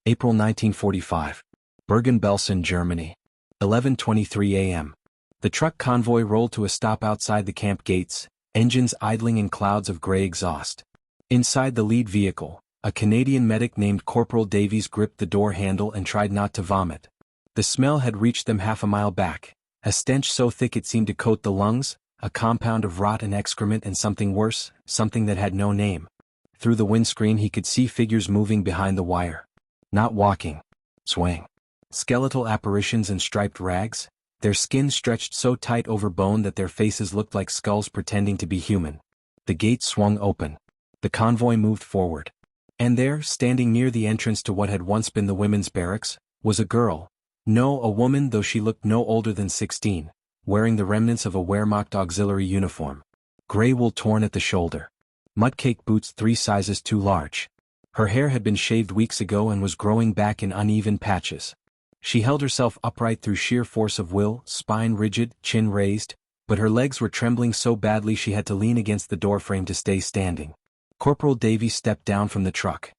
April 1945. Bergen-Belsen, Germany. 11:23 a.m. The truck convoy rolled to a stop outside the camp gates, engines idling in clouds of gray exhaust. Inside the lead vehicle, a Canadian medic named Corporal Davies gripped the door handle and tried not to vomit. The smell had reached them half a mile back, a stench so thick it seemed to coat the lungs, a compound of rot and excrement and something worse, something that had no name. Through the windscreen he could see figures moving behind the wire. Not walking. Swaying. Skeletal apparitions in striped rags, their skin stretched so tight over bone that their faces looked like skulls pretending to be human. The gate swung open. The convoy moved forward. And there, standing near the entrance to what had once been the women's barracks, was a girl. No, a woman, though she looked no older than 16, wearing the remnants of a Wehrmacht auxiliary uniform. Gray wool torn at the shoulder. Mudcake boots 3 sizes too large. Her hair had been shaved weeks ago and was growing back in uneven patches. She held herself upright through sheer force of will, spine rigid, chin raised, but her legs were trembling so badly she had to lean against the doorframe to stay standing. Corporal Davies stepped down from the truck.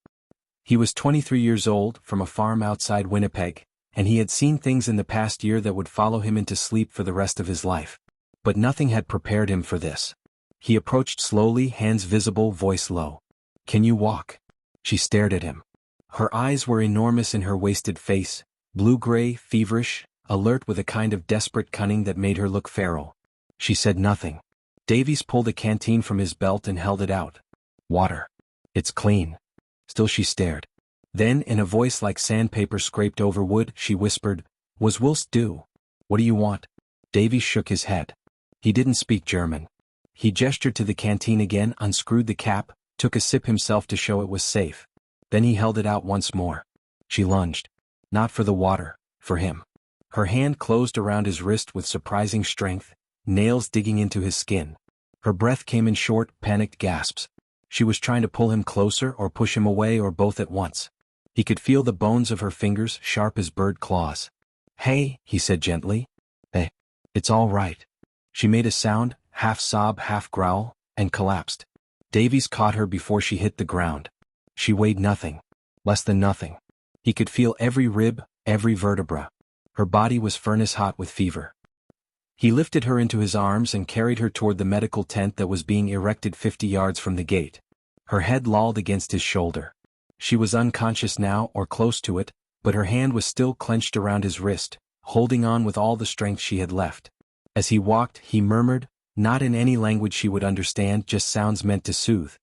He was 23 years old, from a farm outside Winnipeg, and he had seen things in the past year that would follow him into sleep for the rest of his life. But nothing had prepared him for this. He approached slowly, hands visible, voice low. "Can you walk?" She stared at him. Her eyes were enormous in her wasted face, blue-gray, feverish, alert with a kind of desperate cunning that made her look feral. She said nothing. Davies pulled a canteen from his belt and held it out. "Water. It's clean." Still she stared. Then, in a voice like sandpaper scraped over wood, she whispered, "Was whilst do? What do you want?" Davies shook his head. He didn't speak German. He gestured to the canteen again, unscrewed the cap, took a sip himself to show it was safe. Then he held it out once more. She lunged. Not for the water, for him. Her hand closed around his wrist with surprising strength, nails digging into his skin. Her breath came in short, panicked gasps. She was trying to pull him closer or push him away or both at once. He could feel the bones of her fingers, sharp as bird claws. "Hey," he said gently. "Hey, it's all right." She made a sound, half sob, half growl, and collapsed. Davies caught her before she hit the ground. She weighed nothing. Less than nothing. He could feel every rib, every vertebra. Her body was furnace hot with fever. He lifted her into his arms and carried her toward the medical tent that was being erected 50 yards from the gate. Her head lolled against his shoulder. She was unconscious now, or close to it, but her hand was still clenched around his wrist, holding on with all the strength she had left. As he walked, he murmured, not in any language she would understand, just sounds meant to soothe.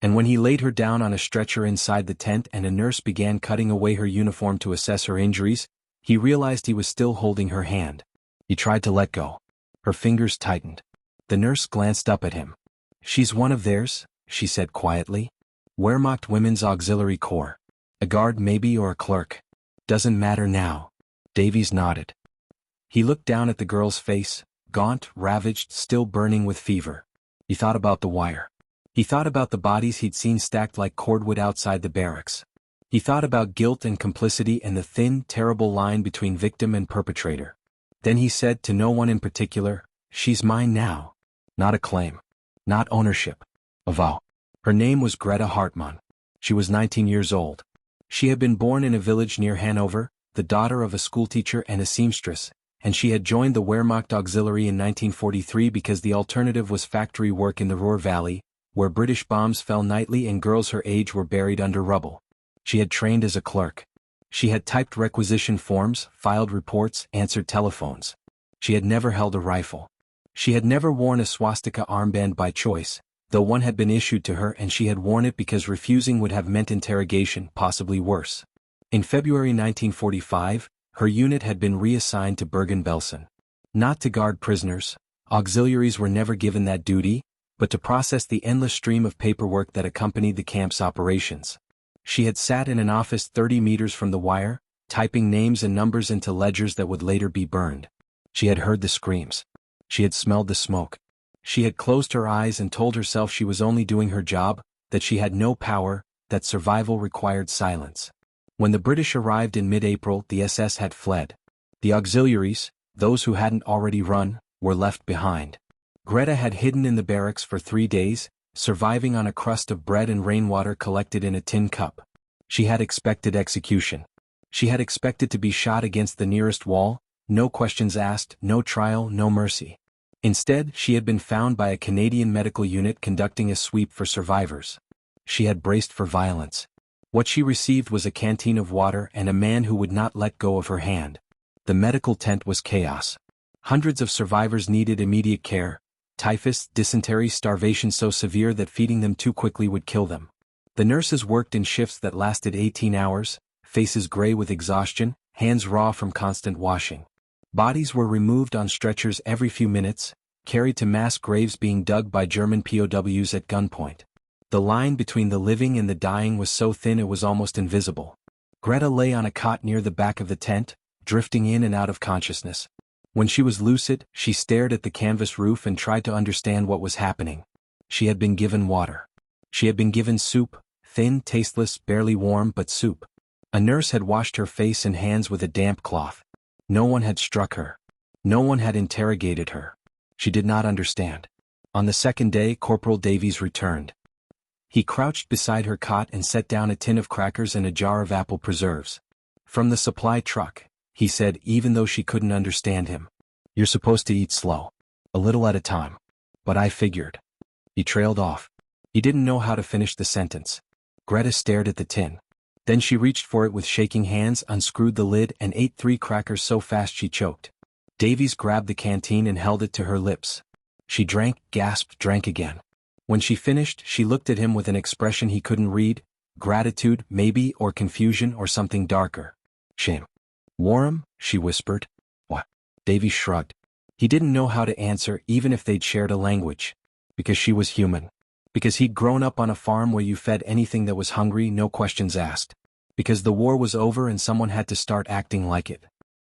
And when he laid her down on a stretcher inside the tent and a nurse began cutting away her uniform to assess her injuries, he realized he was still holding her hand. He tried to let go. Her fingers tightened. The nurse glanced up at him. "She's one of theirs," she said quietly. "Wehrmacht Women's Auxiliary Corps. A guard maybe or a clerk. Doesn't matter now." Davies nodded. He looked down at the girl's face, gaunt, ravaged, still burning with fever. He thought about the wire. He thought about the bodies he'd seen stacked like cordwood outside the barracks. He thought about guilt and complicity and the thin, terrible line between victim and perpetrator. Then he said to no one in particular, "She's mine now." Not a claim. Not ownership. A vow. Her name was Greta Hartmann. She was 19 years old. She had been born in a village near Hanover, the daughter of a schoolteacher and a seamstress, and she had joined the Wehrmacht Auxiliary in 1943 because the alternative was factory work in the Ruhr Valley, where British bombs fell nightly and girls her age were buried under rubble. She had trained as a clerk. She had typed requisition forms, filed reports, answered telephones. She had never held a rifle. She had never worn a swastika armband by choice, though one had been issued to her and she had worn it because refusing would have meant interrogation, possibly worse. In February 1945, her unit had been reassigned to Bergen-Belsen. Not to guard prisoners, auxiliaries were never given that duty, but to process the endless stream of paperwork that accompanied the camp's operations. She had sat in an office 30 meters from the wire, typing names and numbers into ledgers that would later be burned. She had heard the screams. She had smelled the smoke. She had closed her eyes and told herself she was only doing her job, that she had no power, that survival required silence. When the British arrived in mid-April, the SS had fled. The auxiliaries, those who hadn't already run, were left behind. Greta had hidden in the barracks for 3 days, surviving on a crust of bread and rainwater collected in a tin cup. She had expected execution. She had expected to be shot against the nearest wall, no questions asked, no trial, no mercy. Instead, she had been found by a Canadian medical unit conducting a sweep for survivors. She had braced for violence. What she received was a canteen of water and a man who would not let go of her hand. The medical tent was chaos. Hundreds of survivors needed immediate care. Typhus, dysentery, starvation so severe that feeding them too quickly would kill them. The nurses worked in shifts that lasted 18 hours, faces gray with exhaustion, hands raw from constant washing. Bodies were removed on stretchers every few minutes, carried to mass graves being dug by German POWs at gunpoint. The line between the living and the dying was so thin it was almost invisible. Greta lay on a cot near the back of the tent, drifting in and out of consciousness. When she was lucid, she stared at the canvas roof and tried to understand what was happening. She had been given water. She had been given soup, thin, tasteless, barely warm, but soup. A nurse had washed her face and hands with a damp cloth. No one had struck her. No one had interrogated her. She did not understand. On the second day, Corporal Davies returned. He crouched beside her cot and set down a tin of crackers and a jar of apple preserves. From the supply truck, he said, even though she couldn't understand him. You're supposed to eat slow. A little at a time. But I figured. He trailed off. He didn't know how to finish the sentence. Greta stared at the tin. Then she reached for it with shaking hands, unscrewed the lid, and ate 3 crackers so fast she choked. Davies grabbed the canteen and held it to her lips. She drank, gasped, drank again. When she finished, she looked at him with an expression he couldn't read, gratitude, maybe, or confusion, or something darker. Shame. Warham, she whispered. What? Davies shrugged. He didn't know how to answer, even if they'd shared a language. Because she was human. Because he'd grown up on a farm where you fed anything that was hungry, no questions asked. Because the war was over and someone had to start acting like it.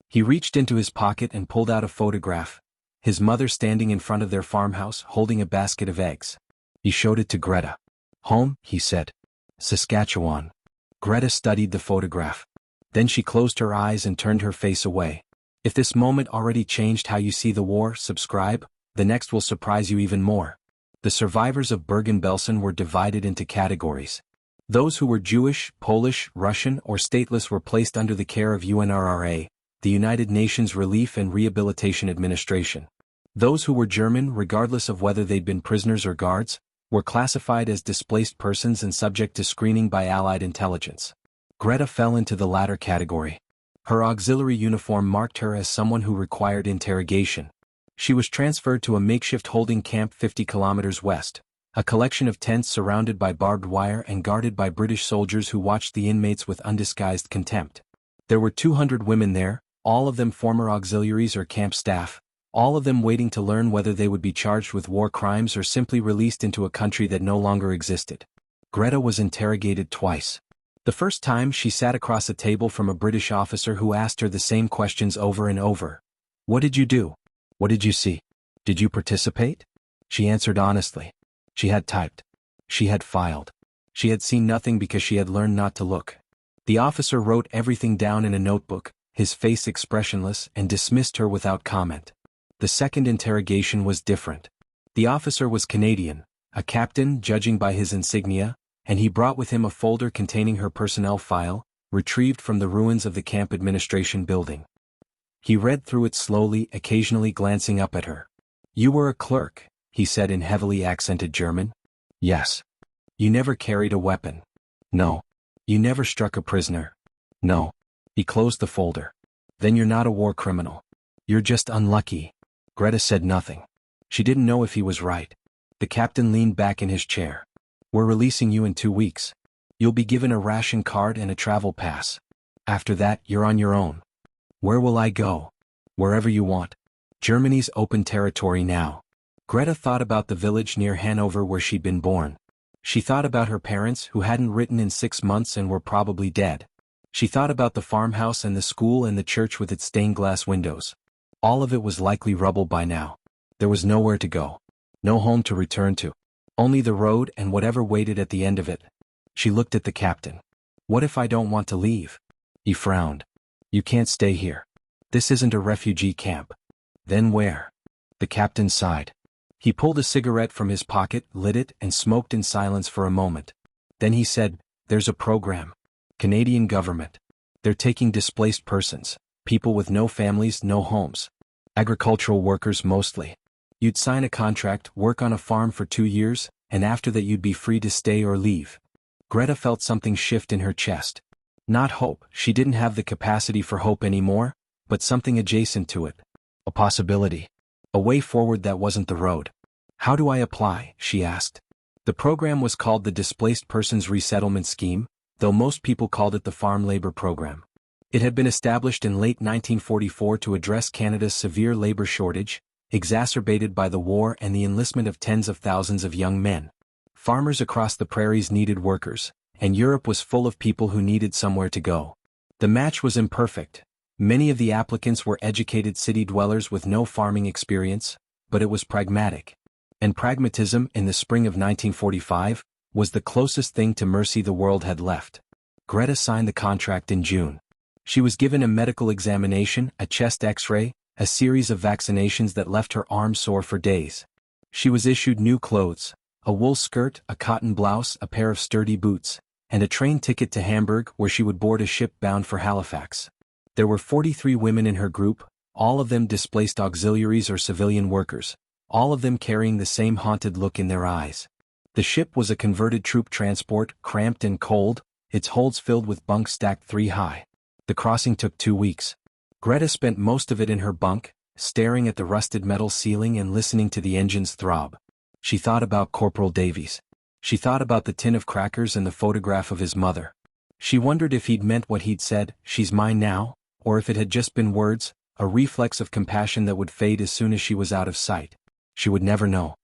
He reached into his pocket and pulled out a photograph. His mother standing in front of their farmhouse, holding a basket of eggs. He showed it to Greta. Home, he said. Saskatchewan. Greta studied the photograph. Then she closed her eyes and turned her face away. If this moment already changed how you see the war, subscribe. The next will surprise you even more. The survivors of Bergen-Belsen were divided into categories. Those who were Jewish, Polish, Russian, or stateless were placed under the care of UNRRA, the United Nations Relief and Rehabilitation Administration. Those who were German, regardless of whether they'd been prisoners or guards, were classified as displaced persons and subject to screening by Allied intelligence. Greta fell into the latter category. Her auxiliary uniform marked her as someone who required interrogation. She was transferred to a makeshift holding camp 50 kilometers west, a collection of tents surrounded by barbed wire and guarded by British soldiers who watched the inmates with undisguised contempt. There were 200 women there, all of them former auxiliaries or camp staff, all of them waiting to learn whether they would be charged with war crimes or simply released into a country that no longer existed. Greta was interrogated twice. The first time she sat across a table from a British officer who asked her the same questions over and over. What did you do? What did you see? Did you participate? She answered honestly. She had typed. She had filed. She had seen nothing because she had learned not to look. The officer wrote everything down in a notebook, his face expressionless, and dismissed her without comment. The second interrogation was different. The officer was Canadian, a captain judging by his insignia, and he brought with him a folder containing her personnel file, retrieved from the ruins of the camp administration building. He read through it slowly, occasionally glancing up at her. You were a clerk, he said in heavily accented German. Yes. You never carried a weapon. No. You never struck a prisoner. No. He closed the folder. Then you're not a war criminal. You're just unlucky. Greta said nothing. She didn't know if he was right. The captain leaned back in his chair. We're releasing you in 2 weeks. You'll be given a ration card and a travel pass. After that, you're on your own. Where will I go? Wherever you want. Germany's open territory now. Greta thought about the village near Hanover where she'd been born. She thought about her parents who hadn't written in 6 months and were probably dead. She thought about the farmhouse and the school and the church with its stained glass windows. All of it was likely rubble by now. There was nowhere to go. No home to return to. Only the road and whatever waited at the end of it. She looked at the captain. What if I don't want to leave? He frowned. You can't stay here. This isn't a refugee camp. Then where? The captain sighed. He pulled a cigarette from his pocket, lit it, and smoked in silence for a moment. Then he said, There's a program. Canadian government. They're taking displaced persons, people with no families, no homes. Agricultural workers mostly. You'd sign a contract, work on a farm for 2 years, and after that you'd be free to stay or leave. Greta felt something shift in her chest. Not hope, she didn't have the capacity for hope anymore, but something adjacent to it. A possibility. A way forward that wasn't the road. How do I apply? She asked. The program was called the Displaced Persons Resettlement Scheme, though most people called it the Farm Labor Program. It had been established in late 1944 to address Canada's severe labor shortage, exacerbated by the war and the enlistment of tens of thousands of young men. Farmers across the prairies needed workers, and Europe was full of people who needed somewhere to go. The match was imperfect. Many of the applicants were educated city dwellers with no farming experience, but it was pragmatic. And pragmatism, in the spring of 1945, was the closest thing to mercy the world had left. Greta signed the contract in June. She was given a medical examination, a chest x-ray, a series of vaccinations that left her arm sore for days. She was issued new clothes, a wool skirt, a cotton blouse, a pair of sturdy boots, and a train ticket to Hamburg where she would board a ship bound for Halifax. There were 43 women in her group, all of them displaced auxiliaries or civilian workers, all of them carrying the same haunted look in their eyes. The ship was a converted troop transport, cramped and cold, its holds filled with bunk stacked 3 high. The crossing took 2 weeks. Greta spent most of it in her bunk, staring at the rusted metal ceiling and listening to the engines throb. She thought about Corporal Davies. She thought about the tin of crackers and the photograph of his mother. She wondered if he'd meant what he'd said, "She's mine now," or if it had just been words, a reflex of compassion that would fade as soon as she was out of sight. She would never know.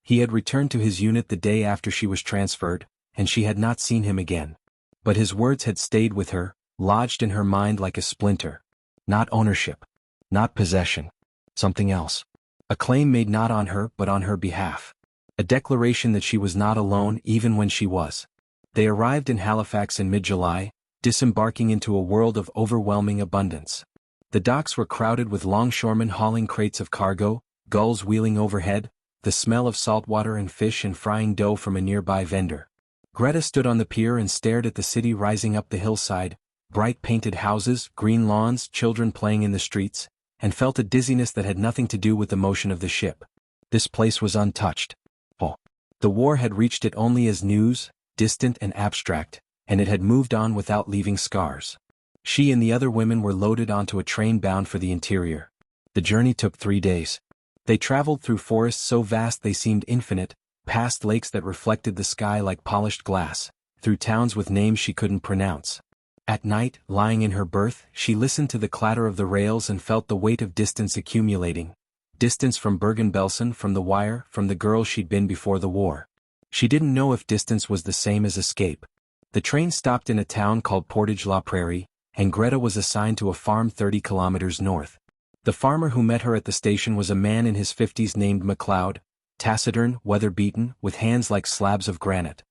He had returned to his unit the day after she was transferred, and she had not seen him again. But his words had stayed with her, lodged in her mind like a splinter. Not ownership. Not possession. Something else. A claim made not on her but on her behalf. A declaration that she was not alone even when she was. They arrived in Halifax in mid-July, disembarking into a world of overwhelming abundance. The docks were crowded with longshoremen hauling crates of cargo, gulls wheeling overhead, the smell of salt water and fish and frying dough from a nearby vendor. Greta stood on the pier and stared at the city rising up the hillside, bright painted houses, green lawns, children playing in the streets, and felt a dizziness that had nothing to do with the motion of the ship. This place was untouched. Oh. The war had reached it only as news, distant and abstract, and it had moved on without leaving scars. She and the other women were loaded onto a train bound for the interior. The journey took 3 days. They traveled through forests so vast they seemed infinite, past lakes that reflected the sky like polished glass, through towns with names she couldn't pronounce. At night, lying in her berth, she listened to the clatter of the rails and felt the weight of distance accumulating. Distance from Bergen-Belsen, from the wire, from the girl she'd been before the war. She didn't know if distance was the same as escape. The train stopped in a town called Portage-la-Prairie, and Greta was assigned to a farm 30 kilometers north. The farmer who met her at the station was a man in his 50s named MacLeod, taciturn, weather-beaten, with hands like slabs of granite.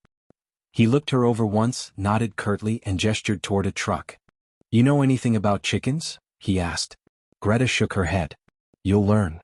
He looked her over once, nodded curtly and gestured toward a truck. "You know anything about chickens?" he asked. Greta shook her head. "You'll learn."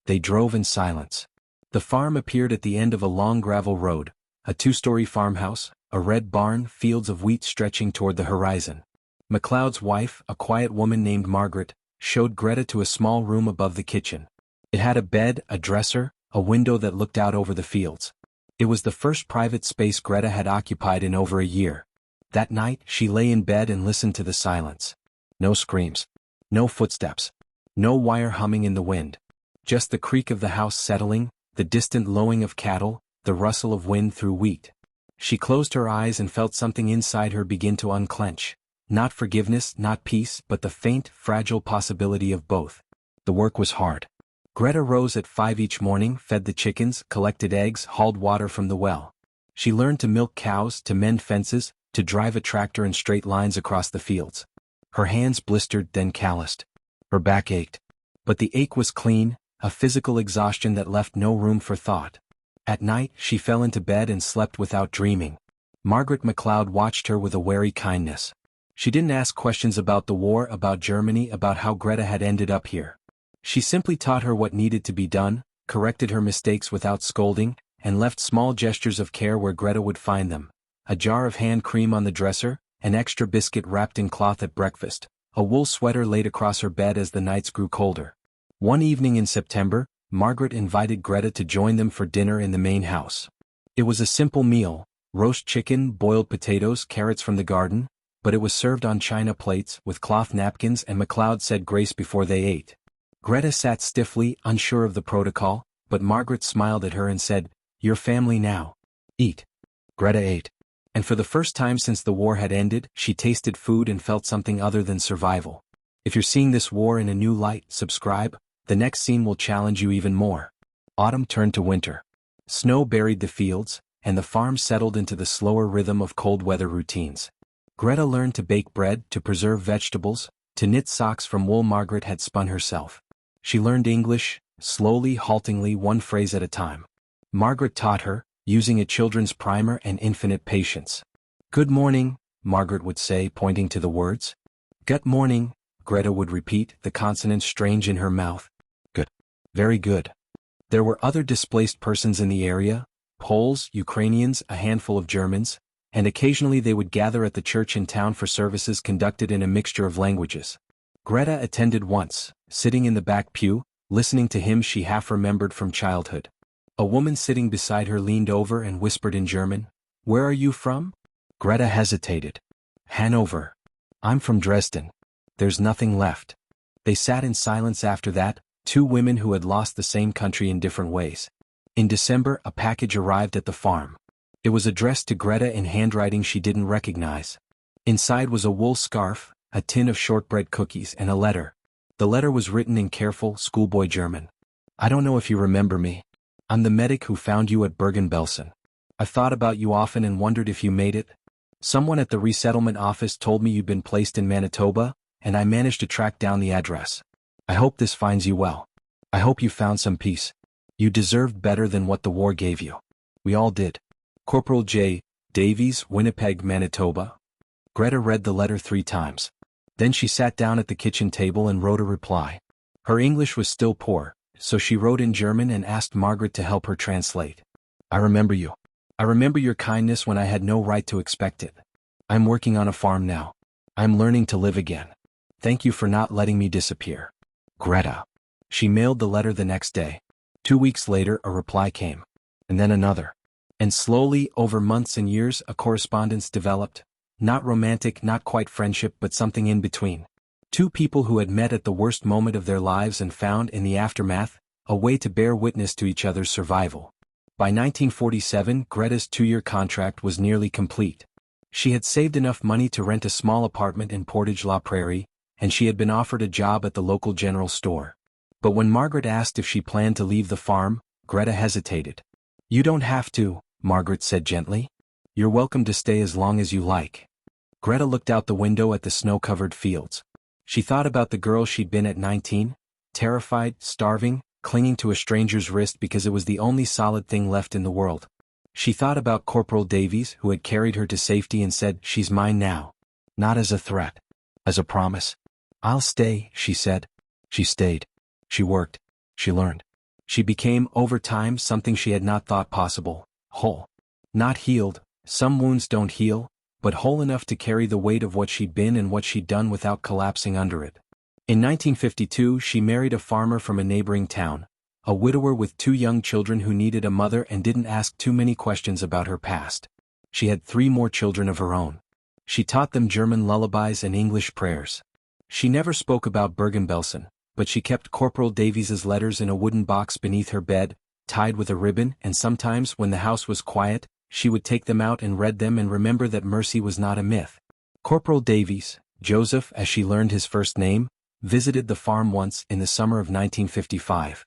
They drove in silence. The farm appeared at the end of a long gravel road, a 2-story farmhouse, a red barn, fields of wheat stretching toward the horizon. MacLeod's wife, a quiet woman named Margaret, showed Greta to a small room above the kitchen. It had a bed, a dresser, a window that looked out over the fields. It was the first private space Greta had occupied in over a year. That night, she lay in bed and listened to the silence. No screams. No footsteps. No wire humming in the wind. Just the creak of the house settling, the distant lowing of cattle, the rustle of wind through wheat. She closed her eyes and felt something inside her begin to unclench. Not forgiveness, not peace, but the faint, fragile possibility of both. The work was hard. Greta rose at 5 each morning, fed the chickens, collected eggs, hauled water from the well. She learned to milk cows, to mend fences, to drive a tractor in straight lines across the fields. Her hands blistered, then calloused. Her back ached. But the ache was clean, a physical exhaustion that left no room for thought. At night, she fell into bed and slept without dreaming. Margaret MacLeod watched her with a wary kindness. She didn't ask questions about the war, about Germany, about how Greta had ended up here. She simply taught her what needed to be done, corrected her mistakes without scolding, and left small gestures of care where Greta would find them. A jar of hand cream on the dresser, an extra biscuit wrapped in cloth at breakfast, a wool sweater laid across her bed as the nights grew colder. One evening in September, Margaret invited Greta to join them for dinner in the main house. It was a simple meal, roast chicken, boiled potatoes, carrots from the garden, but it was served on china plates with cloth napkins, and MacLeod said grace before they ate. Greta sat stiffly, unsure of the protocol, but Margaret smiled at her and said, "Your family now. Eat." Greta ate. And for the first time since the war had ended, she tasted food and felt something other than survival. If you're seeing this war in a new light, subscribe. The next scene will challenge you even more. Autumn turned to winter. Snow buried the fields, and the farm settled into the slower rhythm of cold weather routines. Greta learned to bake bread, to preserve vegetables, to knit socks from wool Margaret had spun herself. She learned English, slowly, haltingly, one phrase at a time. Margaret taught her, using a children's primer and infinite patience. "Good morning," Margaret would say, pointing to the words. "Gut morning," Greta would repeat, the consonants strange in her mouth. "Good. Very good." There were other displaced persons in the area, Poles, Ukrainians, a handful of Germans, and occasionally they would gather at the church in town for services conducted in a mixture of languages. Greta attended once, sitting in the back pew, listening to hymns she half remembered from childhood. A woman sitting beside her leaned over and whispered in German, "Where are you from?" Greta hesitated. "Hanover. I'm from Dresden. There's nothing left." They sat in silence after that, two women who had lost the same country in different ways. In December, a package arrived at the farm. It was addressed to Greta in handwriting she didn't recognize. Inside was a wool scarf, a tin of shortbread cookies, and a letter. The letter was written in careful, schoolboy German. "I don't know if you remember me. I'm the medic who found you at Bergen-Belsen. I've thought about you often and wondered if you made it. Someone at the resettlement office told me you'd been placed in Manitoba, and I managed to track down the address. I hope this finds you well. I hope you found some peace. You deserved better than what the war gave you. We all did. Corporal J. Davies, Winnipeg, Manitoba." Greta read the letter 3 times. Then she sat down at the kitchen table and wrote a reply. Her English was still poor, so she wrote in German and asked Margaret to help her translate. "I remember you. I remember your kindness when I had no right to expect it. I'm working on a farm now. I'm learning to live again. Thank you for not letting me disappear. Greta." She mailed the letter the next day. 2 weeks later, a reply came. And then another. And slowly, over months and years, a correspondence developed. Not romantic, not quite friendship, but something in between. Two people who had met at the worst moment of their lives and found, in the aftermath, a way to bear witness to each other's survival. By 1947, Greta's 2-year contract was nearly complete. She had saved enough money to rent a small apartment in Portage-la Prairie, and she had been offered a job at the local general store. But when Margaret asked if she planned to leave the farm, Greta hesitated. "You don't have to," Margaret said gently. "You're welcome to stay as long as you like." Greta looked out the window at the snow-covered fields. She thought about the girl she'd been at 19, terrified, starving, clinging to a stranger's wrist because it was the only solid thing left in the world. She thought about Corporal Davies, who had carried her to safety and said, "She's mine now." Not as a threat. As a promise. "I'll stay," she said. She stayed. She worked. She learned. She became, over time, something she had not thought possible. Whole. Not healed. Some wounds don't heal, but whole enough to carry the weight of what she'd been and what she'd done without collapsing under it. In 1952, she married a farmer from a neighboring town, a widower with 2 young children who needed a mother and didn't ask too many questions about her past. She had 3 more children of her own. She taught them German lullabies and English prayers. She never spoke about Bergen-Belsen, but she kept Corporal Davies's letters in a wooden box beneath her bed, tied with a ribbon, and sometimes, when the house was quiet, she would take them out and read them and remember that mercy was not a myth. Corporal Davies, Joseph as she learned his first name, visited the farm once in the summer of 1955.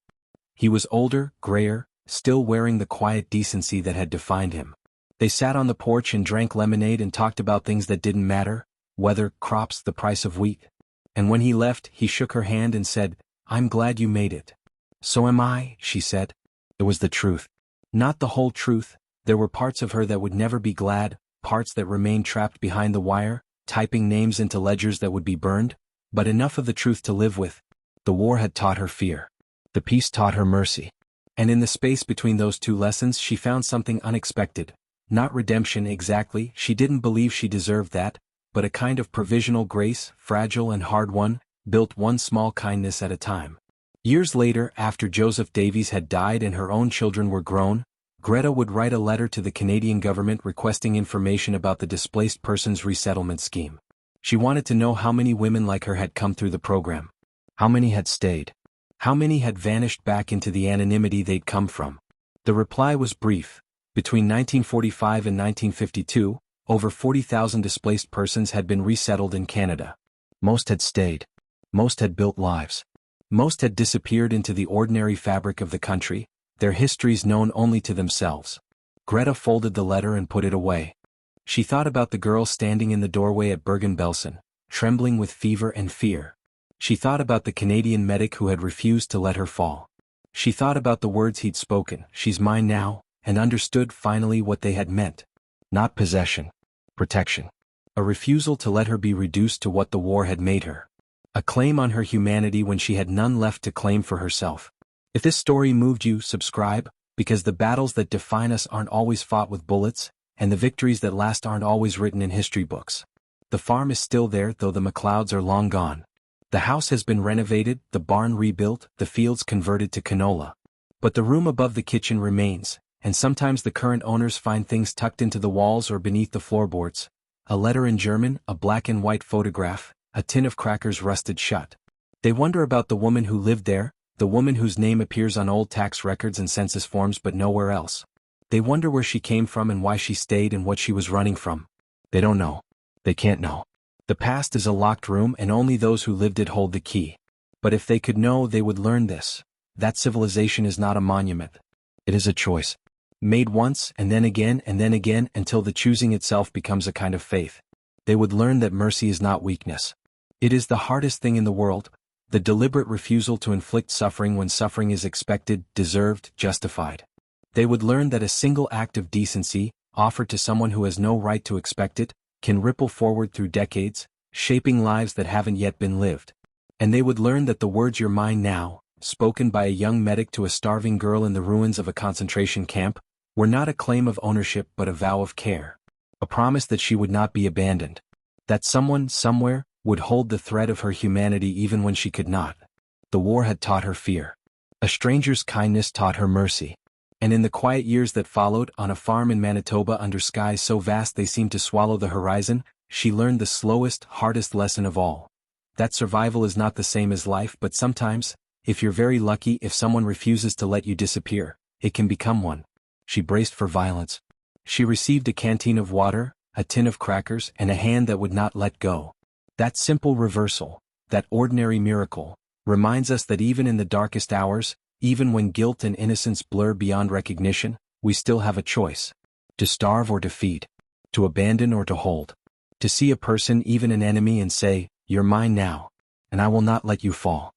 He was older, grayer, still wearing the quiet decency that had defined him. They sat on the porch and drank lemonade and talked about things that didn't matter, weather, crops, the price of wheat. And when he left, he shook her hand and said, "I'm glad you made it." "So am I," she said. It was the truth. Not the whole truth. There were parts of her that would never be glad, parts that remained trapped behind the wire, typing names into ledgers that would be burned, but enough of the truth to live with. The war had taught her fear. The peace taught her mercy. And in the space between those 2 lessons she found something unexpected. Not redemption exactly, she didn't believe she deserved that, but a kind of provisional grace, fragile and hard-won, built one small kindness at a time. Years later, after Joseph Davies had died and her own children were grown, Greta would write a letter to the Canadian government requesting information about the displaced persons resettlement scheme. She wanted to know how many women like her had come through the program. How many had stayed? How many had vanished back into the anonymity they'd come from? The reply was brief. Between 1945 and 1952, over 40,000 displaced persons had been resettled in Canada. Most had stayed. Most had built lives. Most had disappeared into the ordinary fabric of the country, their histories known only to themselves. Greta folded the letter and put it away. She thought about the girl standing in the doorway at Bergen-Belsen, trembling with fever and fear. She thought about the Canadian medic who had refused to let her fall. She thought about the words he'd spoken, "She's mine now," and understood finally what they had meant. Not possession. Protection. A refusal to let her be reduced to what the war had made her. A claim on her humanity when she had none left to claim for herself. If this story moved you, subscribe, because the battles that define us aren't always fought with bullets, and the victories that last aren't always written in history books. The farm is still there, though the McLeods are long gone. The house has been renovated, the barn rebuilt, the fields converted to canola. But the room above the kitchen remains, and sometimes the current owners find things tucked into the walls or beneath the floorboards. A letter in German, a black and white photograph, a tin of crackers rusted shut. They wonder about the woman who lived there, the woman whose name appears on old tax records and census forms but nowhere else. They wonder where she came from and why she stayed and what she was running from. They don't know. They can't know. The past is a locked room and only those who lived it hold the key. But if they could know, they would learn this. That civilization is not a monument. It is a choice. Made once and then again until the choosing itself becomes a kind of faith. They would learn that mercy is not weakness. It is the hardest thing in the world, the deliberate refusal to inflict suffering when suffering is expected, deserved, justified. They would learn that a single act of decency, offered to someone who has no right to expect it, can ripple forward through decades, shaping lives that haven't yet been lived. And they would learn that the words "You're mine now," spoken by a young medic to a starving girl in the ruins of a concentration camp, were not a claim of ownership but a vow of care. A promise that she would not be abandoned. That someone, somewhere, would hold the thread of her humanity even when she could not. The war had taught her fear. A stranger's kindness taught her mercy. And in the quiet years that followed, on a farm in Manitoba under skies so vast they seemed to swallow the horizon, she learned the slowest, hardest lesson of all. That survival is not the same as life, but sometimes, if you're very lucky, if someone refuses to let you disappear, it can become one. She braced for violence. She received a canteen of water, a tin of crackers, and a hand that would not let go. That simple reversal, that ordinary miracle, reminds us that even in the darkest hours, even when guilt and innocence blur beyond recognition, we still have a choice. To starve or to feed. To abandon or to hold. To see a person, even an enemy, and say, "You're mine now, and I will not let you fall."